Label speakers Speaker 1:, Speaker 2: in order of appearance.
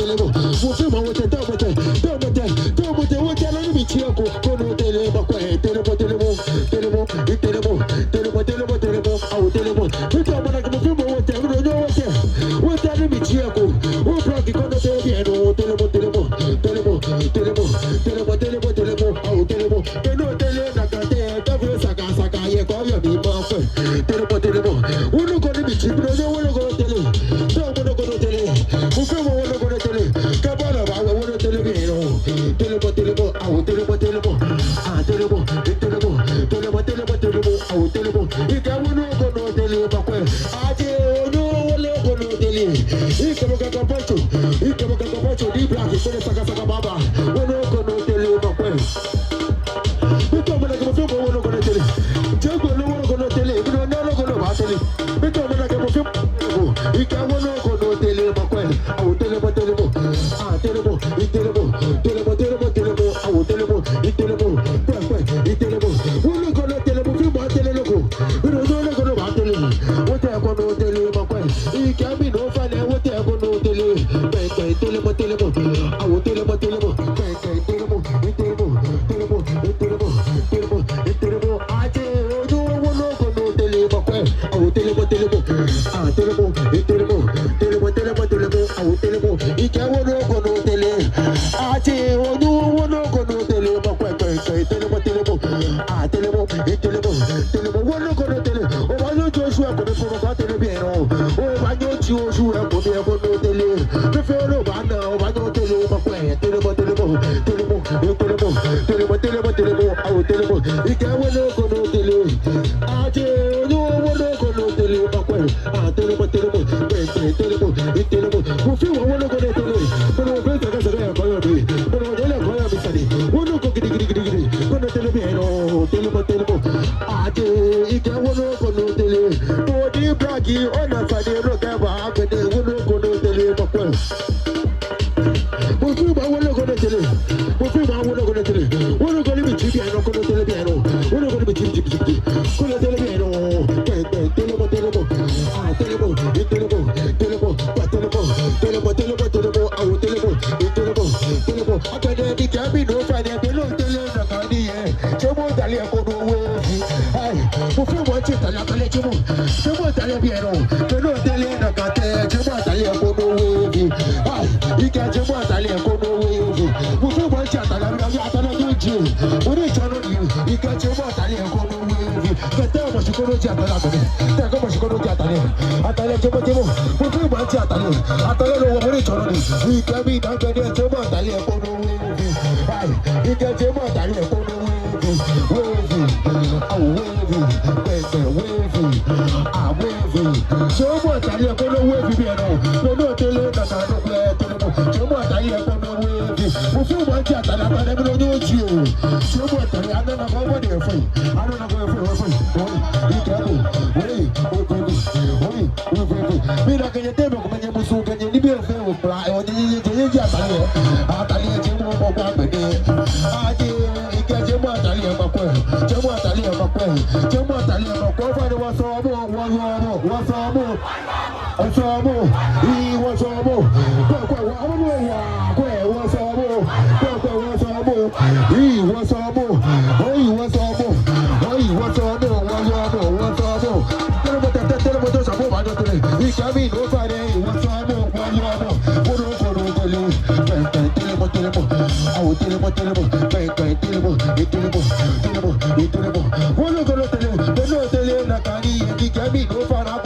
Speaker 1: telemo. Mufima wote domote, domote, domote wote la michiako. Kono telemo kwa telemo telemo, telemo, telemo, telemo, telemo, telemo, au telemo. Tutamana kama mufima wote, mno wote. Wote la michiako. Upraki kono telemo, telemo, telemo, telemo, telemo, telemo, telemo, telemo, au telemo. Kono telemo nakate, kavyo saka saka ye kwa vya mimafe. Telemo telemo. Uno kono michiako, uno kono telemo. Domo kono telemo. Mufima wote kono telemo. Kabala ba wote telemo. Telemo telemo, au telemo telemo. Ah telemo, telemo, telemo telemo telemo, au telemo. Ikamuno kono telemo bakwe. Aje ono wole kono telemo. Ikamuka kapacho, ikamuka kapacho di black kono saka saka baba. Ono kono telemo bakwe. Bitomana kama fimo wono kono telemo. Jago no wono kono telemo. Bino no kono ba telemo. Bitomana kama fimo. Ikamuno kono telemo bakwe. Au telemo telemo. Ah telemo, telemo, telemo telemo telemo, au telemo, telemo, bakwe, telemo. Wono kono telemo fimo telemo. Bino no kono ba telemo. Wote kono telemo bakwe. Ikami no fane wote kono telemo. Bakwe telemo telemo. Au telemo telemo. Bakwe telemo, telemo, telemo, telemo, telemo, telemo. Aje ojo wono kono telemo bakwe. Au telemo telemo. Ah telemo, telemo, telemo, telemo, telemo, au telemo. Ikawono kono telemo. Aje ojo wono kono telemo bakwe. Telemo telemo. Ah telemo, telemo, telemo. Wono kono telemo. O banyo Joshua kono kono ba telemo bieno. O banyo Joshua kono telemo. Prefero bana o banyo telemo bakwe. Telemo telemo, telemo, telemo, telemo, telemo, telemo, au telemo. Ikawono kono telemo. Aje ojo wono kono telemo bakwe. Ah telemo telemo, telemo, telemo. Mufima wono kono telemo. Kono kwenda kasa ya koyo bi. Kono jela koyo bisani. Wono ko gidi gidi gidi gidi. Kono telemo bieno. Telemo telemo. Aje ikawono kono telemo. Body bragi ona fade roka ba akede wono kono telemo bakwe. Mufima wono kono telemo. Mufima wono kono telemo. Wono kono bi chibi ano kono telemo bieno. Wono kono bi chibi chibi. Kono telemo bieno. Telemo telemo. Ah telemo, telemo, telemo, telemo, telemo, telemo, telemo, au telemo, telemo, telemo. Akade di kabi no fane belo telemo nakani ye. Chemo dali akodo we. Ai, mufima wote tala kale chemo. Chemo dali bieno. Belo telemo nakate. Chemo dali akodo we. Ai, ika chemo dali akodo we. Mufima wote tala bieno atala juji. Uri chano ni ika chemo dali akodo we. Kete mo shikoro ji atala bene. Te ko mo shikoro ji atala. Atale chemo chemo. Mufima wote atala. Atala lo wo uri chano ni. Ika mi na kede chemo dali akodo we. Ai, ika chemo dali akodo we. Au we. Pepe we. Ah we. Chemo dali akodo we bieno. No tele na na no ple telemo. Chemo dali akodo we. Mufima wote atala bene bino juji. Chemo dali ana na go de foi. Ana na go foi. Mira que temo como que musu que ni bien feo pra o ni ya atali chemo mo kwa bede aje ike atali ma kwa fa ni waso mo I waso mo kwa Telemo,